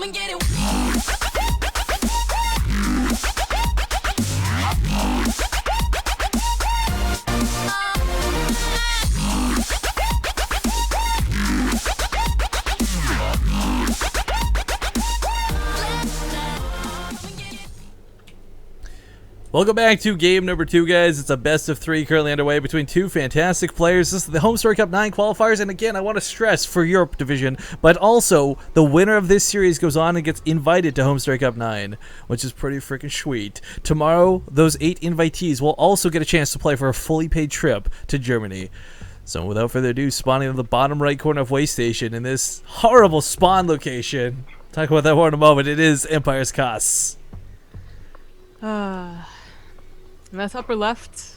and get it. Welcome back to game number 2, guys. It's a best of 3 currently underway between two fantastic players. This is the Home Story Cup 9 qualifiers, and again, I want to stress for Europe division, but also the winner of this series goes on and gets invited to Home Story Cup 9, which is pretty freaking sweet. Tomorrow, those 8 invitees will also get a chance to play for a fully paid trip to Germany. So without further ado, spawning in the bottom right corner of Way Station in this horrible spawn location. Talk about that more in a moment. It is Empire's Costs. And that's upper left.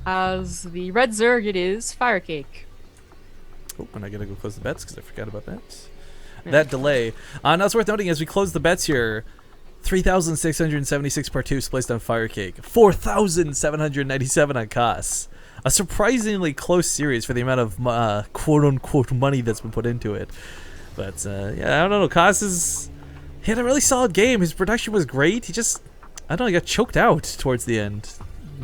As the red Zerg, it is Firecake. Oh, and I gotta go close the bets because I forgot about that. That delay. Now it's worth noting as we close the bets here, 3,676 partus placed on Firecake, 4,797 on Costs. A surprisingly close series for the amount of quote-unquote money that's been put into it. But yeah, I don't know. Costs he had a really solid game. His production was great. He just, I don't know, he got choked out towards the end.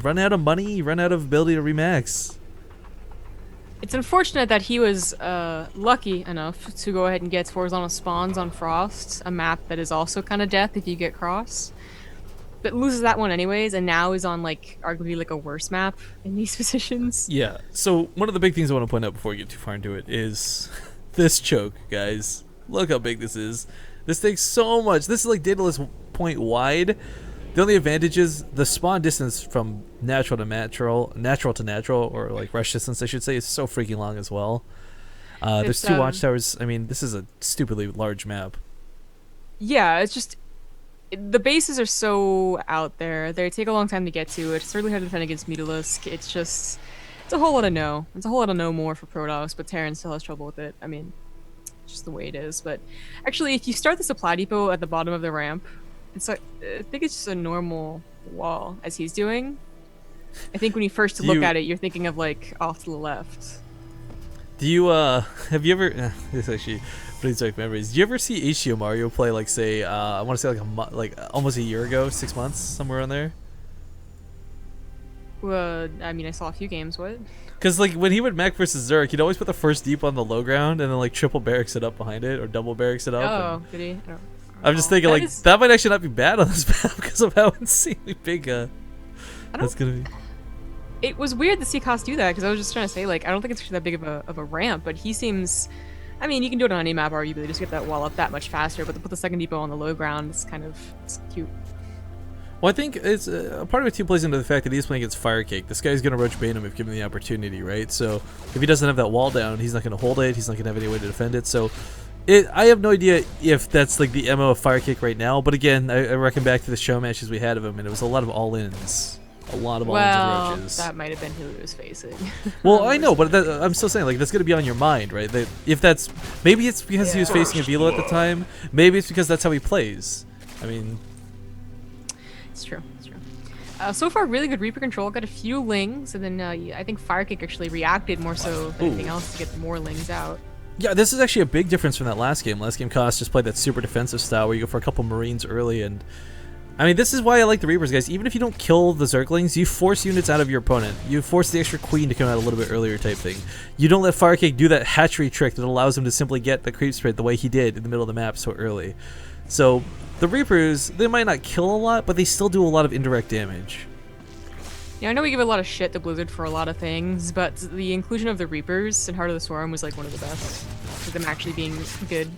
Run out of money, run out of ability to remax. It's unfortunate that he was lucky enough to go ahead and get horizontal spawns on Frost, a map that is also kind of death if you get cross. But loses that one anyways, and now is on like arguably like a worse map in these positions. Yeah, so one of the big things I want to point out before we get too far into it is this choke, guys. Look how big this is. This takes so much. This is like Daedalus point wide. The only advantage is the spawn distance from natural to natural, or like rush distance, I should say, is so freaking long as well. There's 2 watchtowers. I mean, this is a stupidly large map. Yeah, it's just the bases are so out there. They take a long time to get to. It's really hard to defend against Mutalisk. It's a whole lot of no. It's a whole lot of no more for Protoss, but Terran still has trouble with it. I mean, it's just the way it is. But actually, if you start the supply depot at the bottom of the ramp, it's like, I think it's just a normal wall, as he's doing. I think when you first look at it, you're thinking of like off to the left. Do you have you ever? This actually brings back memories. Do you ever see HCO Mario play like say I want to say like almost a year ago, 6 months, somewhere in there? I mean, I saw a few games. What? Because like when he would mech versus Zerg, he'd always put the first deep on the low ground and then like triple barracks it up behind it or double barracks it up. Oh, did he? I'm just thinking like that might actually not be bad on this map because of how insanely big that's gonna be. It was weird to see Cost do that because I was just trying to say like I don't think it's actually that big of a ramp, but he seems. I mean, you can do it on any map arguably, just get that wall up that much faster. But to put the second depot on the low ground, it's cute. Well, I think it's a part of it too plays into the fact that he's playing against Firecake. This guy's gonna roach bait him if given the opportunity, right? So if he doesn't have that wall down, he's not gonna hold it. He's not gonna have any way to defend it. So. I have no idea if that's like the MO of Firecake right now, but again, I reckon back to the show matches we had of him, and it was a lot of all-ins. A lot of all-ins and roaches. That might have been who he was facing. Well, I know, but I'm still saying, like, that's going to be on your mind, right? That if that's... Maybe it's because he was facing a Velo at the time. Maybe it's because that's how he plays. I mean... It's true. It's true. So far, really good Reaper control. Got a few Lings, and then I think Firecake actually reacted more so than anything else to get more Lings out. Yeah, this is actually a big difference from that last game. Last game, Cost just played that super defensive style where you go for a couple Marines early, and I mean, this is why I like the Reapers, guys. Even if you don't kill the Zerglings, you force units out of your opponent. You force the extra Queen to come out a little bit earlier type thing. You don't let Firecake do that hatchery trick that allows him to simply get the creep spread the way he did in the middle of the map so early. So, the Reapers, they might not kill a lot, but they still do a lot of indirect damage. Yeah, I know we give a lot of shit to Blizzard for a lot of things, but the inclusion of the Reapers in Heart of the Swarm was like one of the best. For them actually being good.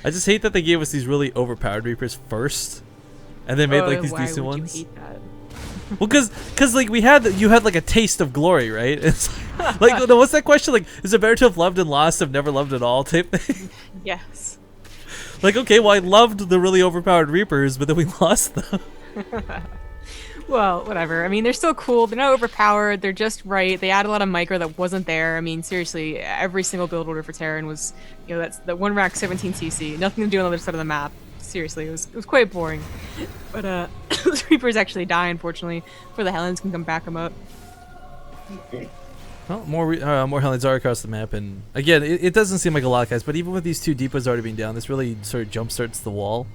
I just hate that they gave us these really overpowered Reapers first, and they made like these decent ones. Why would you hate that? Well, cause like you had like a taste of glory, right? It's like what's that question? Like, is it better to have loved and lost, have never loved at all? Type thing. Yes. Like, okay, well, I loved the really overpowered Reapers, but then we lost them. Well, whatever. I mean, they're still cool. They're not overpowered. They're just right. They add a lot of micro that wasn't there. I mean, seriously, every single build order for Terran was, you know, that's the 1 rack 17 CC. Nothing to do on the other side of the map. Seriously, it was quite boring. But those Reapers actually die, unfortunately, before the Helens can come back them up. Well, more Hellions are across the map, and again, it doesn't seem like a lot, guys, but even with these 2 depots already being down, this really sort of jumpstarts the wall.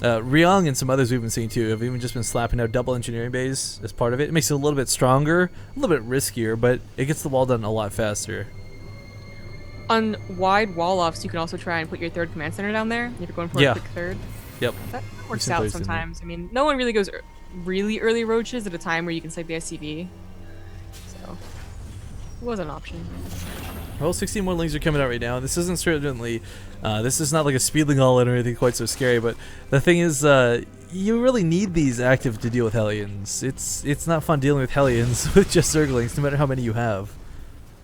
Ryong and some others we've been seeing too have even just been slapping out double engineering bays as part of it. It makes it a little bit stronger, a little bit riskier, but it gets the wall done a lot faster. On wide wall-offs, you can also try and put your 3rd command center down there if you're going for a quick 3rd. Yep. That works out sometimes. I mean, no one really goes really early roaches at a time where you can save the SCV. So, it was an option. Well, 16 more lings are coming out right now. This isn't certainly, this is not like a speedling all-in or anything quite so scary, but the thing is, you really need these active to deal with Hellions. It's not fun dealing with Hellions with just Zerglings, no matter how many you have.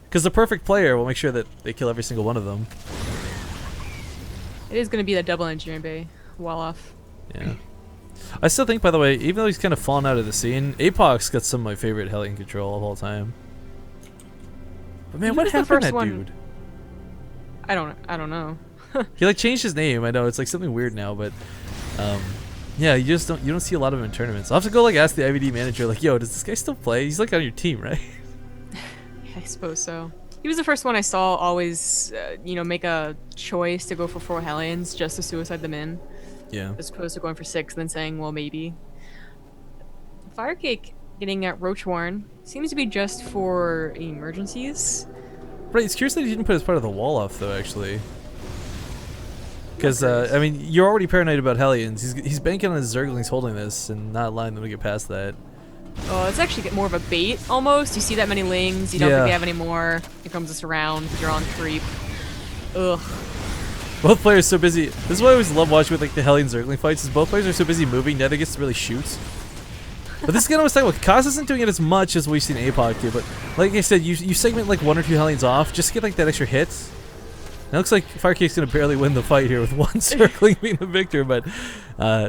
Because the perfect player will make sure that they kill every single one of them. It is going to be that double engineering bay wall off. Yeah. I still think, by the way, even though he's kind of fallen out of the scene, Apoc's got some of my favorite Hellion control of all time. But man, what happened to that dude? I don't know. He like changed his name. I know it's like something weird now, but yeah, you don't see a lot of him in tournaments. I'll have to go like ask the IVD manager, like, yo, does this guy still play? He's like on your team, right? I suppose so. He was the first one I saw always, you know, make a choice to go for 4 Hellions just to suicide them in. Yeah. As opposed to going for 6 and then saying, well, maybe. Firecake getting at Roach Warren seems to be just for emergencies. Right, it's curious that he didn't put as part of the wall off, though, actually. Because, I mean, you're already paranoid about Hellions. He's banking on his Zerglings holding this and not allowing them to get past that. Oh, it's actually more of a bait, almost. You see that many lings, you don't think they have any more. Here comes this around, because you're on creep. Ugh. Both players so busy. This is why I always love watching with like the Hellion Zergling fights, is both players are so busy moving, neither gets to really shoot. But this is kind of what's like, Kaz isn't doing it as much as we've seen Apoc do, but like I said, you segment like 1 or 2 Hellions off, just to get like that extra hit. It looks like Firecake's going to barely win the fight here with 1 Zergling being the victor, but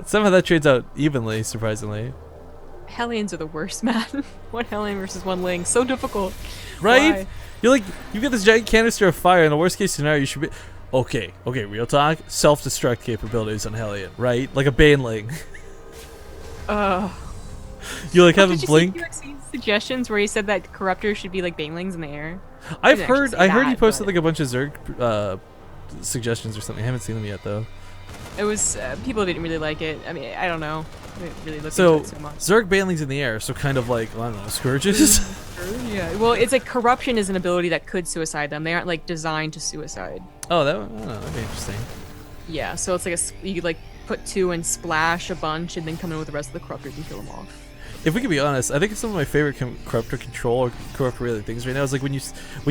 somehow that trades out evenly, surprisingly. Hellions are the worst, man. 1 Hellion versus 1 Ling, so difficult. Right? Why? You're like, you get this giant canister of fire, in the worst case scenario, you should be... Okay, real talk. Self-destruct capabilities on Hellion, right? Like a Baneling. You like have a blink. Did you see suggestions where he said that corruptors should be like banelings in the air? I heard he posted like a bunch of Zerg suggestions or something. I haven't seen them yet though. It was people didn't really like it. I mean, I don't know. I didn't really look So, into it so much. Zerg banelings in the air, so kind of like, I don't know, scourges. Yeah. Well, it's like corruption is an ability that could suicide them. They aren't like designed to suicide. Oh, that'd be interesting. Yeah. So it's like you could like put 2 and splash a bunch, and then come in with the rest of the corruptors and kill them off. If we can be honest, I think some of my favorite corruptor control or corrupt related things right now is like when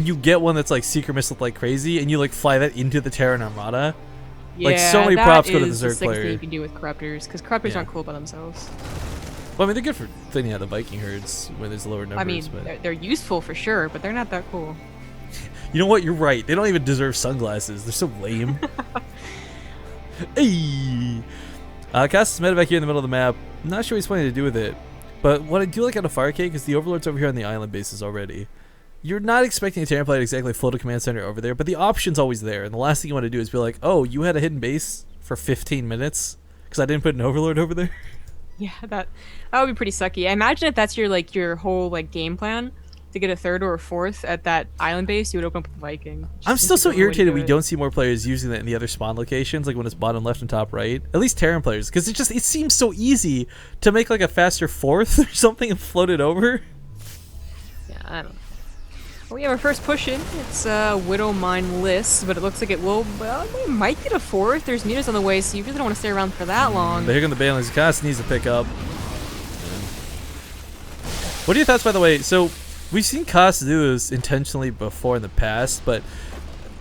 you get one that's like secret missile like crazy, and you like fly that into the Terran Armada. Yeah, like so many props go to the Zerg player. player. You can do with corruptors, because corruptors aren't cool by themselves. Well, I mean, they're good for thinning out the Viking herds when there's lower numbers. I mean, but they're useful for sure, but they're not that cool. You know what? You're right. They don't even deserve sunglasses. They're so lame. Hey! Cass is medevac here in the middle of the map. Not sure what he's planning to do with it. But what I do like out of Firecake is the Overlord's over here on the island bases already. You're not expecting a Terran player to exactly float a command center over there, but the option's always there. And the last thing you want to do is be like, oh, you had a hidden base for 15 minutes because I didn't put an Overlord over there? Yeah, that would be pretty sucky. I imagine if that's your whole like game plan to get a 3rd or a 4th at that island base, you would open up with the Viking. I'm still so irritated we don't see more players using that in the other spawn locations, like when it's bottom left and top right. At least Terran players, because it seems so easy to make like a faster 4th or something and float it over. Yeah, I don't know. Well, we have our first push in. It's Widow Mine List, but it looks like it will. Well, they might get a 4th. There's meters on the way, so you really don't want to stay around for that long. But here come the Banelings. Cass needs to pick up. What are your thoughts, by the way? So we've seen Cass do this intentionally before in the past, but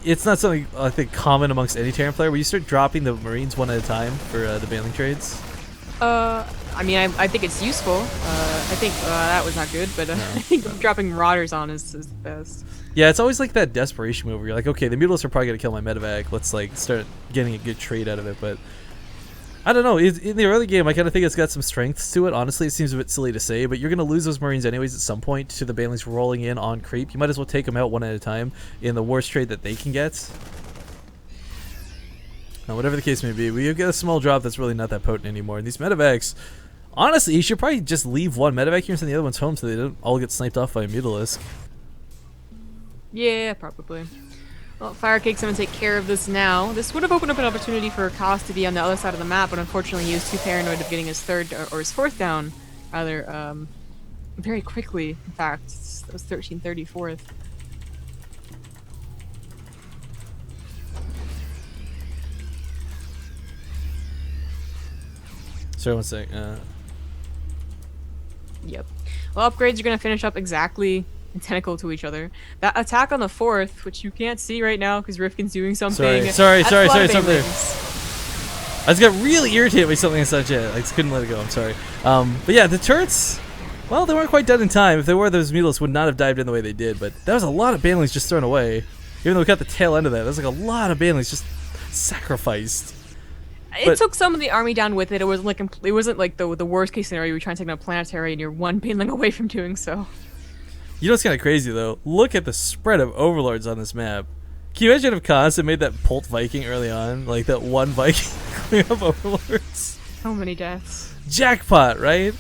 it's not something I think common amongst any Terran player. Where you start dropping the Marines one at a time for the Baneling trades. I mean, I think it's useful. I think that was not good, but No. I think dropping Marauders on is the best. Yeah, it's always like that desperation move where you're like, okay, the Mutalisks are probably gonna kill my medevac. Let's like start getting a good trade out of it. But I don't know. In the early game, I kind of think it's got some strengths to it. Honestly, it seems a bit silly to say, but you're gonna lose those Marines anyways at some point to the Banelings rolling in on creep. You might as well take them out one at a time in the worst trade that they can get. Now, whatever the case may be, we get a small drop that's really not that potent anymore. And these medevacs, honestly, you should probably just leave one medevac here and send the other ones home so they don't all get sniped off by a Mutalisk. Yeah, probably. Well, Firecake's gonna take care of this now. This would have opened up an opportunity for Kos to be on the other side of the map, but unfortunately he was too paranoid of getting his third or his fourth down, rather, very quickly. In fact, it was 13:34th. Sorry, one sec. Yep. Well, upgrades are gonna finish up exactly identical to each other. That attack on the fourth, which you can't see right now because Rifkin's doing something. Sorry, that's a lot of something. banelings. I just got really irritated by something in such a. I just couldn't let it go. I'm sorry. But yeah, the turrets. Well, they weren't quite done in time. If they were, those Mutalists would not have dived in the way they did. But that was a lot of banelings just thrown away. Even though we got the tail end of that, that was like a lot of banelings just sacrificed. It took some of the army down with it. It wasn't like the worst case scenario. You're trying to take down a planetary and you're one baneling away from doing so. You know what's kind of crazy though? Look at the spread of overlords on this map. Can you imagine if Kos had made that Pult Viking early on, like that one Viking clear up overlords? So many deaths. Jackpot, right?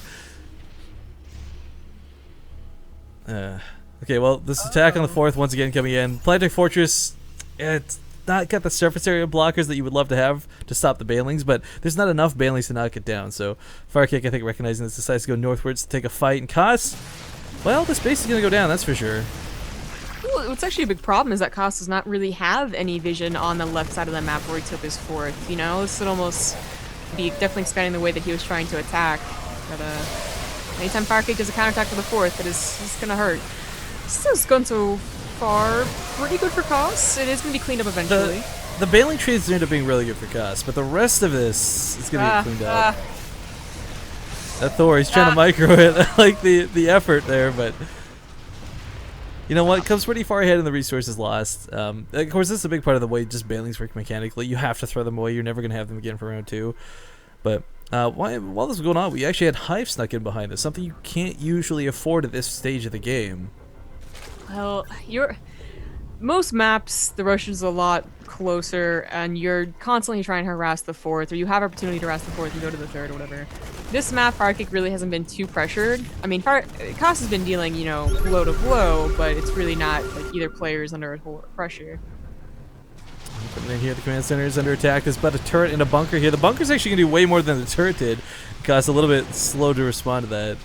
Okay, well, this attack on the fourth once again coming in. Planetary Fortress, it's not got the surface area blockers that you would love to have to stop the banelings, but there's not enough banelings to knock it down. So Firecake, I think, recognizing this, decides to go northwards to take a fight. And Kos, well, this base is going to go down, that's for sure. Well, what's actually a big problem is that Kos does not really have any vision on the left side of the map where he took his fourth. You know, this would almost be definitely expanding the way that he was trying to attack. But anytime Firecake does a counterattack for the fourth, it's going to hurt. This has gone so far pretty good for Kos. It is going to be cleaned up eventually. The baneling trades end up being really good for Kos, but the rest of this is going to get cleaned up. That Thor, he's trying to micro it. I like the effort there, but you know what? It comes pretty far ahead in the resources lost. Of course, this is a big part of the way just banelings work mechanically. You have to throw them away. You're never going to have them again for round 2. But while this was going on, we actually had Hive snuck in behind us, something you can't usually afford at this stage of the game. Well, most maps, the rush is a lot closer, and you're constantly trying to harass the fourth, or you have opportunity to harass the fourth and go to the third or whatever. This map, Firecake really hasn't been too pressured. I mean, Kos has been dealing, you know, blow to blow, but it's really not like either player is under a whole lot of pressure. Coming in here, the command center is under attack. There's about a turret in a bunker here. The bunker's actually going to do way more than the turret did. Kos a little bit slow to respond to that.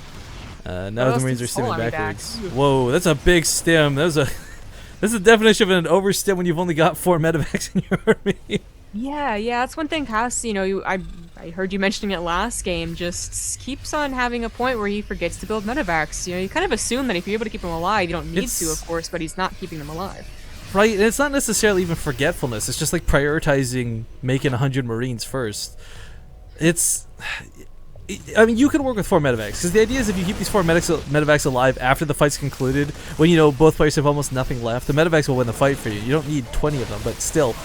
Now the Marines are stimming backwards. Whoa, that's a big stim. That's the definition of an overstim when you've only got 4 medevacs in your army. Yeah, that's one thing Kos, you know, I heard you mentioning it last game, just keeps on having a point where he forgets to build medevacs. You know, you kind of assume that if you're able to keep them alive, you don't need to, of course, but he's not keeping them alive. Right, and it's not necessarily even forgetfulness. It's just like prioritizing making 100 Marines first. I mean, you can work with 4 medevacs, because the idea is if you keep these 4 medevacs alive after the fight's concluded, when you know both players have almost nothing left, the medevacs will win the fight for you. You don't need 20 of them, but still,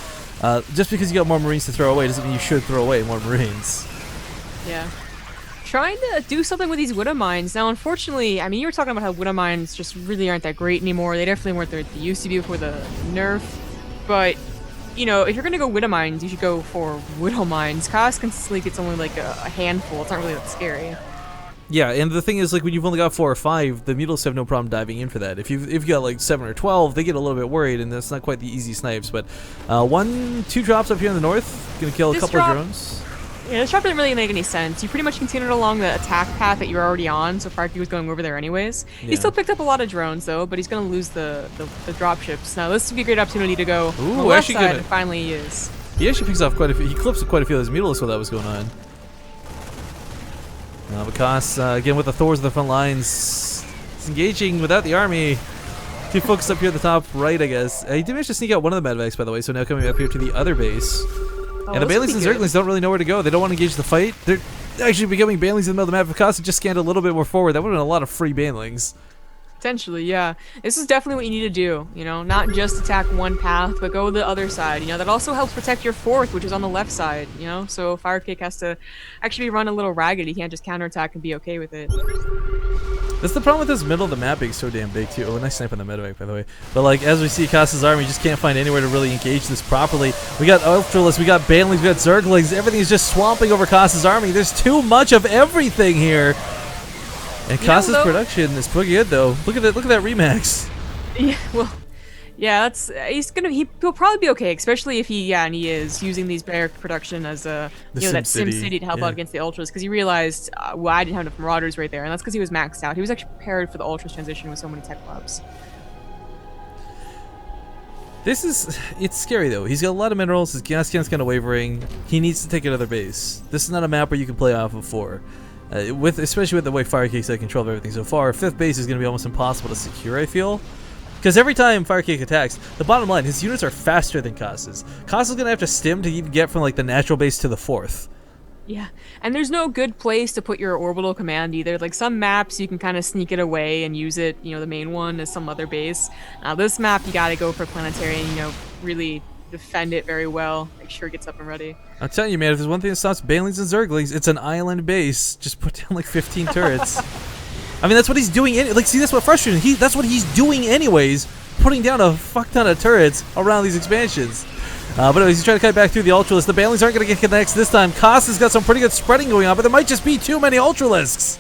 just because you got more Marines to throw away doesn't mean you should throw away more Marines. Yeah. Trying to do something with these Widow Mines. Now, unfortunately, I mean, you were talking about how Widow Mines just really aren't that great anymore. They definitely weren't what they used to be before the nerf, but you know, if you're gonna go Widow Mines, you should go for Widow Mines. Kos consistently gets only like a handful. It's not really that scary. Yeah, and the thing is, like, when you've only got 4 or 5, the Mutalists have no problem diving in for that. If you've got like 7 or 12, they get a little bit worried, and that's not quite the easy snipes. But 2 drops up here in the north, gonna kill a couple of drones. Yeah, this drop didn't really make any sense. You pretty much continued along the attack path that you were already on, so Firecake was going over there anyways. Yeah. He still picked up a lot of drones, though, but he's going to lose the drop ships. Now, this would be a great opportunity to go on the left side, and finally he is. He actually picks off quite a few. He clips quite a few of his Mutalists while that was going on. But Kos, again, with the Thors in the front lines, he's engaging without the army. Too focused up here at the top right, I guess. He did manage to sneak out one of the medevacs, by the way, so now coming up here to the other base. And the Banelings and Zerglings don't really know where to go. They don't want to engage the fight. They're actually becoming Banelings in the middle of the map. If Kos had just scanned a little bit more forward, that would have been a lot of free Banelings. Potentially, yeah. This is definitely what you need to do, you know, not just attack one path, but go the other side, you know. That also helps protect your fourth, which is on the left side, you know. So Firecake has to actually run a little ragged. He can't just counterattack and be okay with it. That's the problem with this middle of the map being so damn big, too. Oh, nice snipe on the medevac, by the way. But, like, as we see Kos's army, just can't find anywhere to really engage this properly. We got Ultralists, we got Banelings, we got Zerglings. Everything is just swamping over Kos's army. There's too much of everything here. And Kos's production is pretty good, though. Look at that Remax. Yeah, well, Yeah, that's he'll probably be okay, especially if and he is using these barrack production as a that Sim City to help out against the Ultras, because he realized well, I didn't have enough Marauders right there, and that's because he was maxed out. He was actually prepared for the Ultras transition with so many tech clubs. It's scary though. He's got a lot of minerals, his gas can's kind of wavering. He needs to take another base. This is not a map where you can play off of 4. Especially with the way Firecake's had control of everything so far, 5th base is going to be almost impossible to secure, I feel. Because every time Firecake attacks, the bottom line, his units are faster than Kaz's. Kaz is going to have to stim to even get from like the natural base to the 4th. Yeah, and there's no good place to put your orbital command either. Like some maps, you can kind of sneak it away and use it, the main one as some other base. This map, you gotta go for planetary and, really defend it very well. Make sure it gets up and ready. I'm telling you, man, if there's one thing that stops Banelings and Zerglings, it's an island base. Just put down like 15 turrets. I mean, that's what he's doing. See, that's what frustrating. That's what he's doing anyways, putting down a fuck ton of turrets around these expansions. But anyways, he's trying to cut back through the Ultralisks. The Banelings aren't going to get connects this time. Koss has got some pretty good spreading going on, but there might just be too many Ultralisks.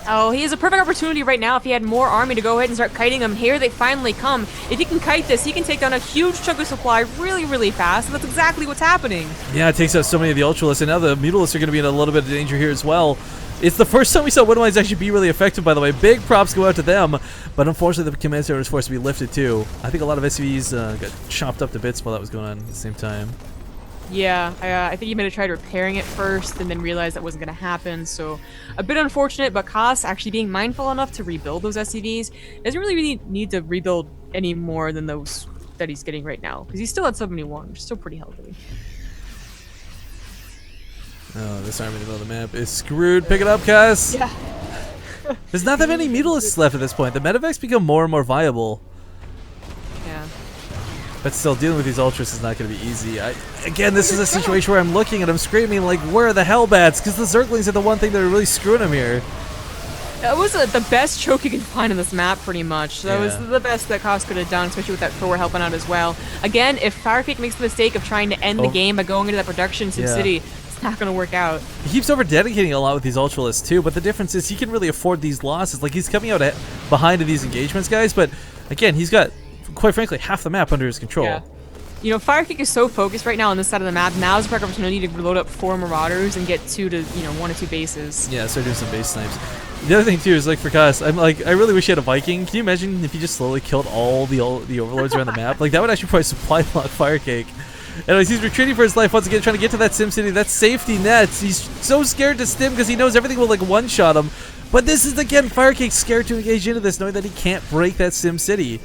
Oh, he has a perfect opportunity right now if he had more army to go ahead and start kiting them. Here they finally come. If he can kite this, he can take down a huge chunk of supply really, really fast, and that's exactly what's happening. Yeah, it takes out so many of the Ultralisks, and now the Mutalisks are going to be in a little bit of danger here as well. It's the first time we saw Windmines actually be really effective, by the way. Big props go out to them, but unfortunately the command center was forced to be lifted too. I think a lot of SCVs got chopped up to bits while that was going on at the same time. Yeah, I think he might have tried repairing it first and then realized that wasn't going to happen, so a bit unfortunate, but Koss actually being mindful enough to rebuild those SCVs doesn't really need to rebuild any more than those that he's getting right now, because he's still at 71, which is still pretty healthy. Oh, this army in the middle of the map is screwed. Pick it up, Koss! Yeah. There's not that many Mutalisks left at this point. The medevacs become more and more viable. Yeah. But still, dealing with these Ultras is not going to be easy. Again, this is a situation where I'm looking and I'm screaming, like, where are the Hellbats? Because the Zerglings are the one thing that are really screwing him here. That was the best choke you could find on this map, pretty much. That was the best that Koss could have done, especially with that Thor helping out as well. Again, if Firecake makes the mistake of trying to end the game by going into that production Sim City, it's not going to work out. He keeps over-dedicating a lot with these Ultralisks too, but the difference is he can really afford these losses. Like, he's coming out behind in these engagements, guys, but again, he's got, quite frankly, half the map under his control. Yeah. Firecake is so focused right now on this side of the map. Now is a perfect opportunity to load up 4 Marauders and get 1 or 2 bases. Yeah, start doing some base snipes. The other thing too is, like, for Koss, I really wish he had a Viking. Can you imagine if he just slowly killed all the overlords around the map? Like, that would actually probably supply lock Firecake. Anyways, he's retreating for his life once again, trying to get to that Sim City, that safety net. He's so scared to stim because he knows everything will, like, one-shot him. But this is, again, Firecake's scared to engage into this, knowing that he can't break that Sim City.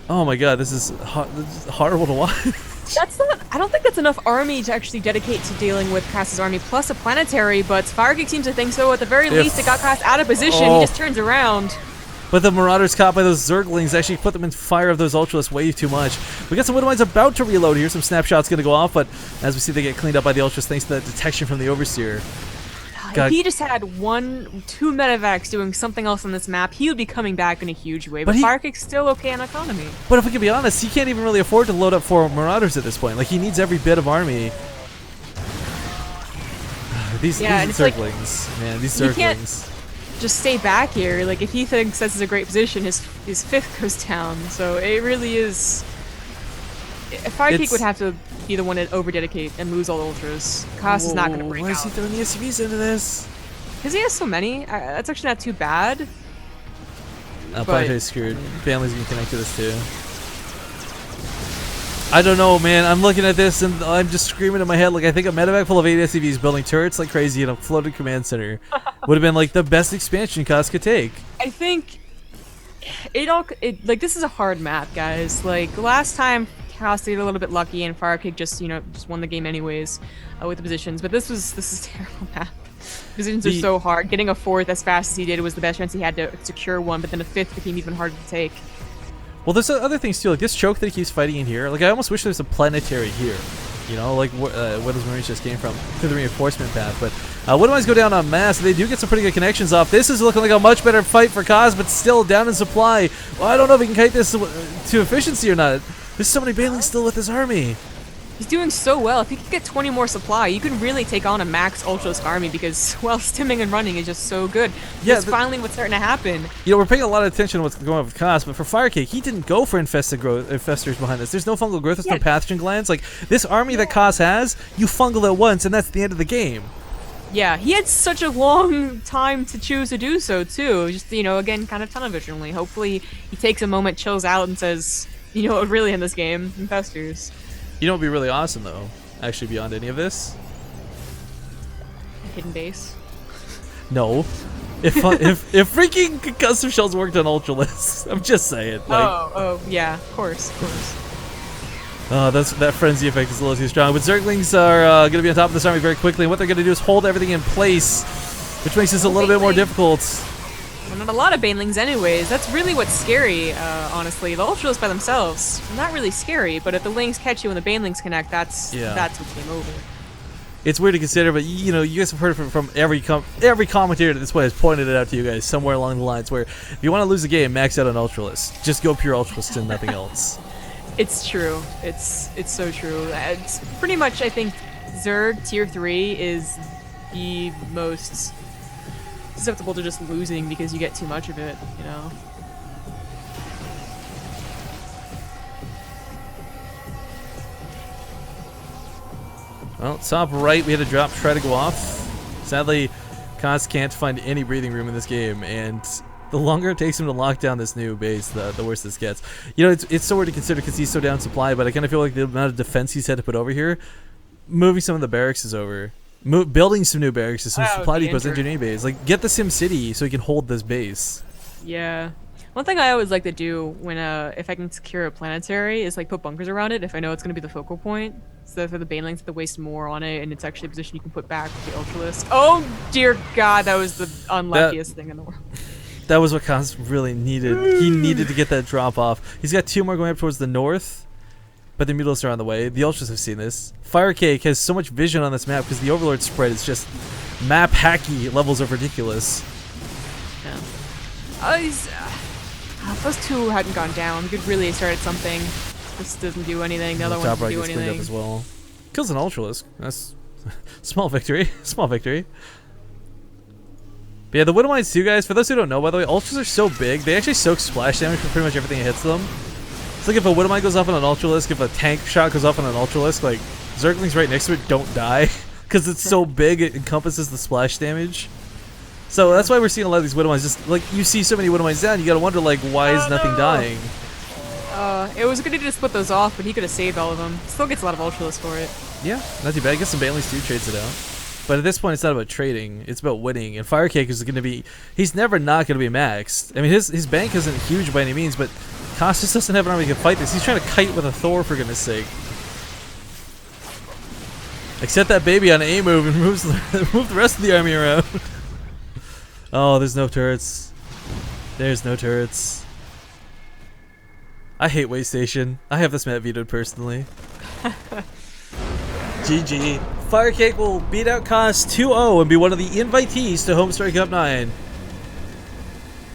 Oh my god, this is horrible to watch. I don't think that's enough army to actually dedicate to dealing with Koss's army, plus a planetary, but Firecake seems to think so. At the very least, it got Koss out of position. He just turns around. But the Marauders caught by those Zerglings actually put them in fire of those Ultralisks way too much. We got some Windmines about to reload here. Some snapshots going to go off, but as we see, they get cleaned up by the Ultras thanks to that detection from the Overseer. If he just had 2 medevacs doing something else on this map, he would be coming back in a huge way. But Firecake's still okay on economy. But if we can be honest, he can't even really afford to load up 4 Marauders at this point. Like, he needs every bit of army. These Zerglings, man, these Zerglings. He can't just stay back here. Like, if he thinks this is a great position, his 5th goes down. So it really is. Firecake would have to be the one to over-dedicate and lose all the Ultras. Koss is not going to break out. Why is he throwing the SCVs into this? Because he has so many. That's actually not too bad. Planetary screwed. Family's going to connect to this too. I don't know, man. I'm looking at this and I'm just screaming in my head. Like, I think a medevac full of 8 SCVs building turrets like crazy in a floated command center would have been like the best expansion Koss could take. I think this is a hard map, guys. Like, last time Koss did a little bit lucky and Firecake just won the game anyways with the positions. But this is a terrible map. Positions are so hard. Getting a 4th as fast as he did was the best chance he had to secure one, but then a 5th became even harder to take. Well, there's other things too, like this choke that he keeps fighting in here. Like, I almost wish there was a planetary here, like where those Marines just came from through the reinforcement path. But Windmines go down en masse. They do get some pretty good connections off. This is looking like a much better fight for Koss, but still down in supply. Well, I don't know if he can kite this to efficiency or not. There's so many Banelings still with his army. He's doing so well. If he could get 20 more supply, you can really take on a max Ultralisk army because, well, stimming and running is just so good. Yeah, That's finally what's starting to happen. You know, we're paying a lot of attention to what's going on with cost, but for Firecake, he didn't go for infestors behind this. There's no fungal growth, there's no pathogen glands. Like, this army that Koss has, you fungal it once, and that's the end of the game. Yeah, he had such a long time to choose to do so, too. Just, you know, again, kind of tunnel visionally. Hopefully, he takes a moment, chills out, and says, you know what, really in this game? Infestors. You know what would be really awesome, though, actually, beyond any of this? Hidden base. No. If freaking custom shells worked on Ultralisk, I'm just saying. Like, oh, yeah, of course. That frenzy effect is a little too strong. But Zerglings are going to be on top of this army very quickly, and what they're going to do is hold everything in place, which makes this a little bit more difficult. Well, not a lot of Banelings anyways. That's really what's scary, honestly. The Ultralisk by themselves, not really scary, but if the Lings catch you and the Banelings connect, that's what game over. It's weird to consider, but you know, you guys have heard from every commentator at this point has pointed it out to you guys somewhere along the lines where if you want to lose a game, max out on Ultralisk. Just go pure Ultralisk and nothing else. It's true. It's so true. It's pretty much, I think, Zerg tier 3 is the most susceptible to just losing because you get too much of it, you know? Well, top right, we had a drop try to go off. Sadly, Koss can't find any breathing room in this game, and the longer it takes him to lock down this new base, the worse this gets. You know, it's so weird to consider because he's so down supply, but I kind of feel like the amount of defense he's had to put over here, moving some of the barracks is over. Building some new barracks, some supply depots, engineering bays. Like, get the Sim City so he can hold this base. Yeah. One thing I always like to do when, if I can secure a planetary is, like, put bunkers around it if I know it's going to be the focal point. So for the Banelings have to waste more on it, and it's actually a position you can put back with the Ultralisk. Oh, dear God, that was the unluckiest thing in the world. That was what Koss really needed. He needed to get that drop off. He's got 2 more going up towards the north. But the Mutalisks are on the way. The Ultras have seen this. Firecake has so much vision on this map because the Overlord spread is just map hacky levels of ridiculous. Yeah. If those 2 hadn't gone down, we could really have started something. This doesn't do anything. The other one doesn't do anything. Up as well. Kills an Ultralisk. That's small victory. Small victory. But yeah, the Widowmines too, guys. For those who don't know, by the way, Ultras are so big. They actually soak splash damage for pretty much everything that hits them. It's like if a Widowmine goes off on an Ultralisk, if a tank shot goes off on an Ultralisk, like, Zerglings right next to it don't die. Because it's so big, it encompasses the splash damage. So that's why we're seeing a lot of these Widowmines. Just, like, you see so many Widowmines down, you gotta wonder, like, why is nothing dying? It was a good idea to split those off, but he could have saved all of them. Still gets a lot of Ultralisk for it. Yeah, not too bad. I guess some Banelings too trades it out. But at this point, it's not about trading. It's about winning. And Firecake is going to be... He's never not going to be maxed. I mean, his bank isn't huge by any means, but Koss just doesn't have an army that can fight this. He's trying to kite with a Thor, for goodness sake. Like, set that baby on A move and move the rest of the army around. Oh, there's no turrets. There's no turrets. I hate Waystation. I have this map vetoed personally. GG. Firecake will beat out Koss 2-0 and be one of the invitees to Homestar Cup 9.